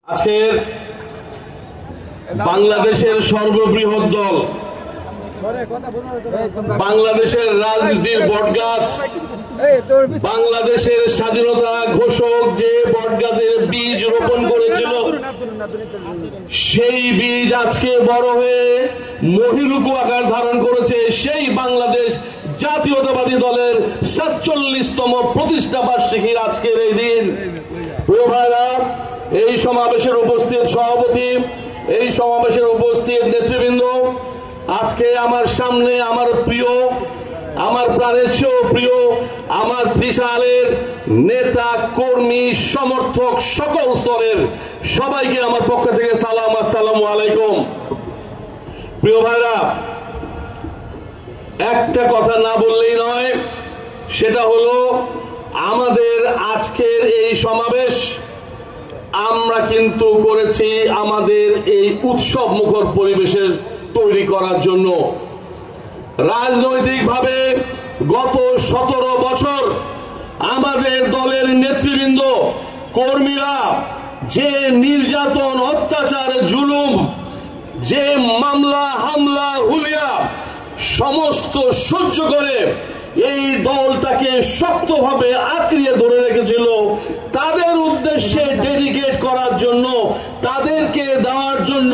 আজকের বাংলাদেশের সর্ববৃহৎ দল, বাংলাদেশের রাজনীতির বটগাছ, বাংলাদেশের স্বাধীনতা ঘোষক যে বটগাছের বীজ রোপণ করেছিল, সেই বীজ আজকে বড় হয়ে মহিরুকু আকার ধারণ করেছে। সেই বাংলাদেশ জাতীয়তাবাদী দলের ৪৭তম প্রতিষ্ঠা বার্ষিকীর আজকের এই দিন। প্রিয় ভাইরা, এই সমাবেশের উপস্থিত সভাপতি, এই সমাবেশের উপস্থিত নেতৃবৃন্দ, আজকে আমার সামনে আমার প্রিয়, আমার প্রাণের চেয়েও প্রিয়, আমার ত্রিশালের নেতা কর্মী সমর্থক সকল স্তরের সবাইকে আমার পক্ষ থেকে সালাম, আসসালামু আলাইকুম। প্রিয় ভাইরা, একটা কথা না বললেই নয়, সেটা হলো আমাদের আজকের এই সমাবেশ আমরা কিন্তু করেছি আমাদের এই উৎসব মুখর পরিবেশের তৈরি করার জন্য। রাজনৈতিকভাবে গত ১৭ বছর আমাদের দলের নেতৃবৃন্দ, কর্মীরা যে নির্যাতন, অত্যাচার, জুলুম, যে মামলা, হামলা, হুলিয়া সমস্ত সহ্য করে এই দলটাকে শক্তভাবে আঁকড়িয়ে ধরে রেখেছিল, তাদের উদ্দেশ্যে ডেডিকেট করার জন্য, তাদেরকে দেওয়ার জন্য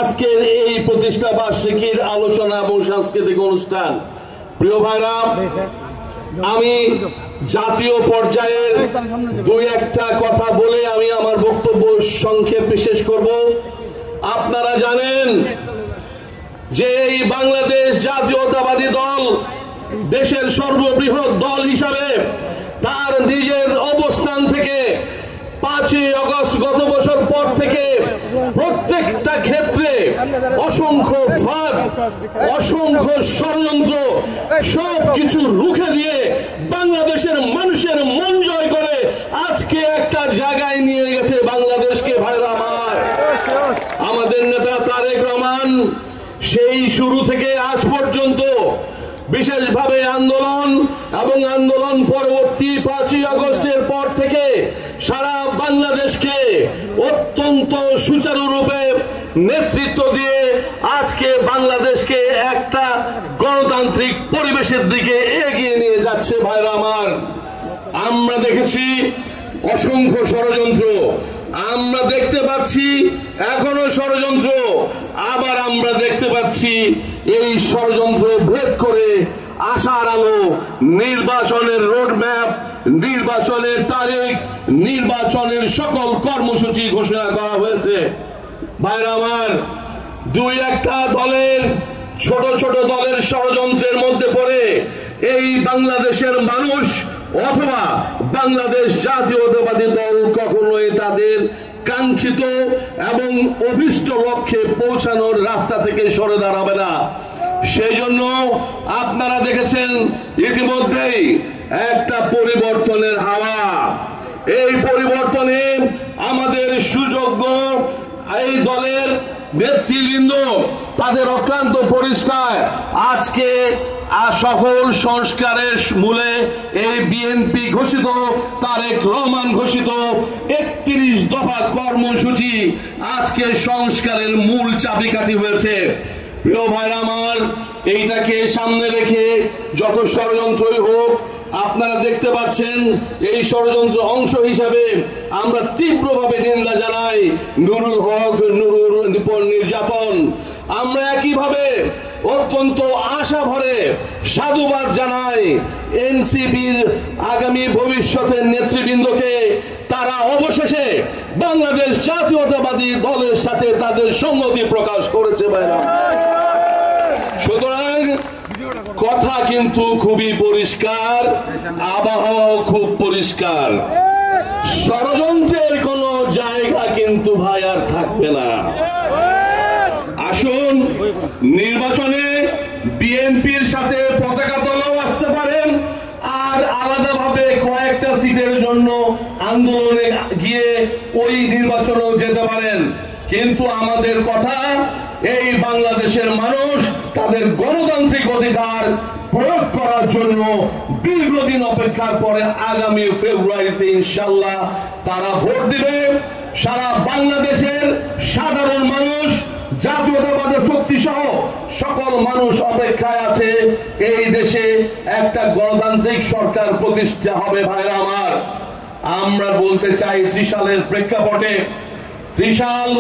আজকের এই প্রতিষ্ঠা বার্ষিকীর আলোচনা এবং সাংস্কৃতিক অনুষ্ঠান। প্রিয় ভাইরা, আমি জাতীয় পর্যায়ের দুই একটা কথা বলে আমি আমার বক্তব্য সংক্ষেপে শেষ করব। আপনারা জানেন যে এই বাংলাদেশ জাতীয়তাবাদী দল দেশের সর্ববৃহৎ দল হিসাবে তার নিজের অবস্থান থেকে ৫ই আগস্ট গত বছর পর থেকে প্রত্যেকটা ক্ষেত্রে অসংখ্য ফাঁদ, অসংখ্য ষড়যন্ত্র সবকিছু রুখে দিয়ে বাংলাদেশের মানুষের মন জয় করে আজকে একটা জায়গায় নিয়ে গেছে বাংলাদেশকে। ভাইরা আমার, আমাদের নেতা তারেক রহমান সেই শুরু থেকে আজ পর্যন্ত বিশেষভাবে আন্দোলন এবং আন্দোলন পরবর্তী ৫ই আগস্টের পর থেকে সারা বাংলাদেশকে অত্যন্ত সুচারুরূপে নেতৃত্ব দিয়ে আজকে বাংলাদেশকে একটা গণতান্ত্রিক পরিবেশের দিকে এগিয়ে নিয়ে যাচ্ছে। ভাইরা আমার, আমরা দেখেছি অসংখ্য ষড়যন্ত্র, আমরা দেখতে পাচ্ছি এখনো ষড়যন্ত্র, আবার আমরা দেখতে পাচ্ছি এই ষড়যন্ত্র ভেদ করে আশার আলো, নির্বাচনের রোডম্যাপ, নির্বাচনের তারিখ, নির্বাচনের সকল কর্মসূচি ঘোষণা করা হয়েছে। ভাইরা আমার, দুই একটা দলের, ছোট ছোট দলের ষড়যন্ত্রের মধ্যে পড়ে এই বাংলাদেশের মানুষ অথবা বাংলাদেশ জাতীয়তাবাদী দল কখনোই তাদের কাঙ্ক্ষিত এবং অভিষ্ট লক্ষ্যে পৌঁছানোর রাস্তা থেকে সরে দাঁড়াবে না। সেই জন্য আপনারা দেখেছেন ইতিমধ্যেই একটা পরিবর্তনের হাওয়া। এই পরিবর্তনে আমাদের সুযোগ্য এই দলের নেতৃবৃন্দ তাদের অত্যন্ত পরিষ্কার, আজকে সকল সংস্কারের মূলে এই বিএনপি ঘোষিত, তারেক রহমান ঘোষিত ৩১ দফা কর্মসূচি আজকে সংস্কারের মূল চাবিকাঠি হয়েছে। প্রিয় ভাইরা আমার, এইটাকে সামনে রেখে যত ষড়যন্ত্রই হোক, আপনারা দেখতে পাচ্ছেন এই ষড়যন্ত্র অংশ হিসাবে আমরা তীব্রভাবে নিন্দা জানাই নুরুল হক, নুরুর উপর নির্যাতন। আমরা একইভাবে অত্যন্ত আশা ভরে সাধুবাদ জানাই এনসিপির আগামী ভবিষ্যতের নেতৃবৃন্দকে। তারা অবশেষে বাংলাদেশ জাতীয়তাবাদী দলের সাথে তাদের সংহতি প্রকাশ করেছে। সুতরাং কথা কিন্তু খুবই পরিষ্কার, আবহাওয়া খুব পরিষ্কার, ষড়যন্ত্রের কোনো জায়গা কিন্তু ভাই আর থাকবে না। আসুন, নির্বাচনে বিএনপির সাথে পতাকা তলাও আসতে পারেন, আর আলাদাভাবে কয়েকটা সিটের জন্য আন্দোলনে গিয়ে ওই নির্বাচনেও যেতে পারেন, কিন্তু আমাদের কথা এই বাংলাদেশের মানুষ তাদের গণতান্ত্রিক অধিকার প্রয়োগ করার জন্য দীর্ঘদিন অপেক্ষার পরে আগামী ফেব্রুয়ারিতে ইনশাআল্লাহ তারা ভোট দিবে। সারা বাংলাদেশের সাধারণ মানুষ, জাতীয়তাবাদের শক্তি সহ সকল মানুষ অপেক্ষায় আছে এই দেশে একটা গণতান্ত্রিক সরকার প্রতিষ্ঠা হবে। ভাইরা আমার, আমরা বলতে চাই ত্রিশালের প্রেক্ষাপটে ত্রিশাল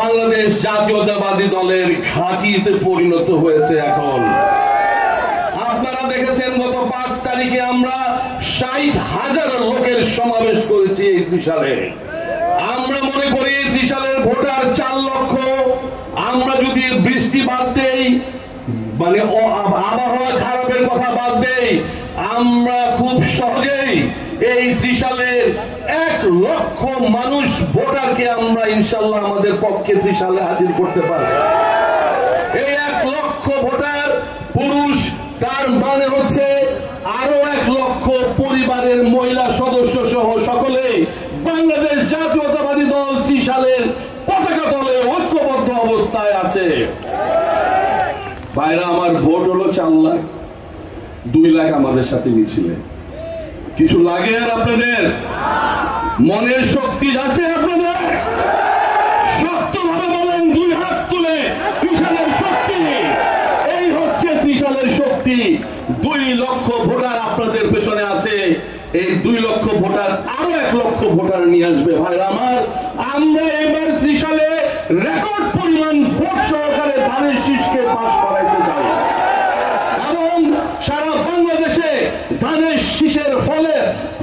বাংলাদেশ জাতীয়তাবাদী দলের ঘাঁটিতে পরিণত হয়েছে। এখন আপনারা দেখেছেন গত 5 তারিখে আমরা 60,000 লোকের সমাবেশ করেছি এই ত্রিশালে। আমরা মনে করি ত্রিশালের ভোটার 4 লক্ষ। আমরা যদি বৃষ্টি বাদ দেই, মানে আবহাওয়া খারাপের কথা বাদ দেই, আমরা খুব সহজেই এই ত্রিশালের 1 লক্ষ মানুষ ভোটারকে আমরা ইনশাল্লাহ আমাদের পক্ষে ত্রিশালে হাজির করতে পারব। এই 1 লক্ষ ভোটার পুরুষ, তার মানে হচ্ছে আরো 1 লক্ষ পরিবারের মহিলা সদস্য সহ সকলে বাংলাদেশ জাতীয়তাবাদী দল ত্রিশালের পতাকা তলে ঐক্যবদ্ধ অবস্থায় আছে। ভাইরা আমার, ভোট হলো 4 লাখ, 2 লাখ আমাদের সাথে মিছিলে। কিছু লাগে আর আপনাদের মনের শক্তি আছে? আপনাদের শক্তভাবে বলেন, 2 হাত তুলে, ত্রিশালের শক্তি। এই হচ্ছে ত্রিশালের শক্তি। 2 লক্ষ ভোটার আপনাদের পেছনে আছে। এই 2 লক্ষ ভোটার আরো 1 লক্ষ ভোটার নিয়ে আসবে। ভাই আমার, আমরা এবার ত্রিশালে রেকর্ড পরিমাণ ভোট সহকারে ধানের শীষকে পাস করাইতে চাই এবং সারা বাংলাদেশে ধানের শীষের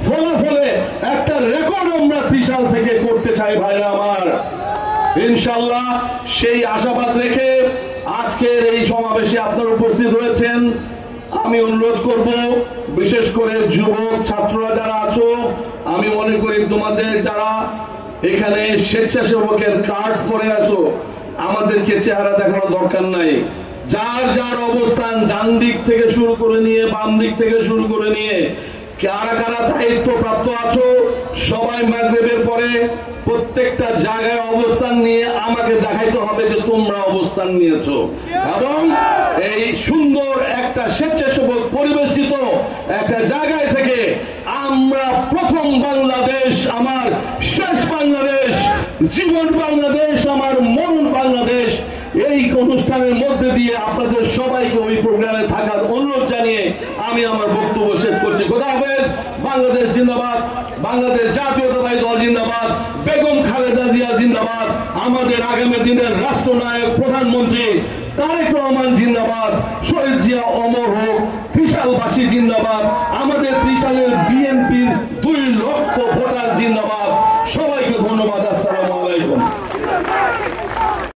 ফলাফলে একটা রেকর্ড আমরা ত্রিশাল থেকে করতে চাই। ভাইরা আমার, ইনশাল্লাহ সেই আশাবাদ রেখে আজকের এই সমাবেশে আপনারা উপস্থিত হয়েছেন। আমি অনুরোধ করব, বিশেষ করে যুবক ছাত্ররা যারা আছো, আমি মনে করি তোমাদের যারা এখানে স্বেচ্ছাসেবকের কার্ড পরে আসো, আমাদেরকে চেহারা দেখানোর দরকার নাই। যার যার অবস্থান, ডান দিক থেকে শুরু করে নিয়ে বাম দিক থেকে শুরু করে নিয়ে কারা কারা দায়িত্ব প্রাপ্ত আছো, সবাই মাগরিবের পরে প্রত্যেকটা জায়গায় অবস্থান নিয়ে আমাকে দেখাইতে হবে যে তোমরা অবস্থান নিয়েছো এবং এই সুন্দর একটা স্বেচ্ছাসেবক পরিবেষ্টিত একটা জায়গায় থেকে আমরা প্রথম বাংলাদেশ, আমার শেষ বাংলাদেশ, জীবন বাংলাদেশ, আমার মরণ বাংলাদেশ, এই অনুষ্ঠানের মধ্যে দিয়ে আপনাদের সবাইকে ওই প্রোগ্রামে থাকার অনুরোধ জানিয়ে আমি আমার বক্তব্য শেষ করছি। খোদা হাফেজ। বাংলাদেশ জিন্দাবাদ, বাংলাদেশ জাতীয়তাবাদী দল জিন্দাবাদ, বেগম খালেদা জিয়া জিন্দাবাদ, আমাদের আগামী দিনের রাষ্ট্রনায়ক প্রধানমন্ত্রী তারেক রহমান জিন্দাবাদ, শহীদ জিয়া অমর হোক, ত্রিশালবাসী জিন্দাবাদ, আমাদের ত্রিশালের বিএনপির 2 লক্ষ ভোটার জিন্দাবাদ। সবাইকে ধন্যবাদ।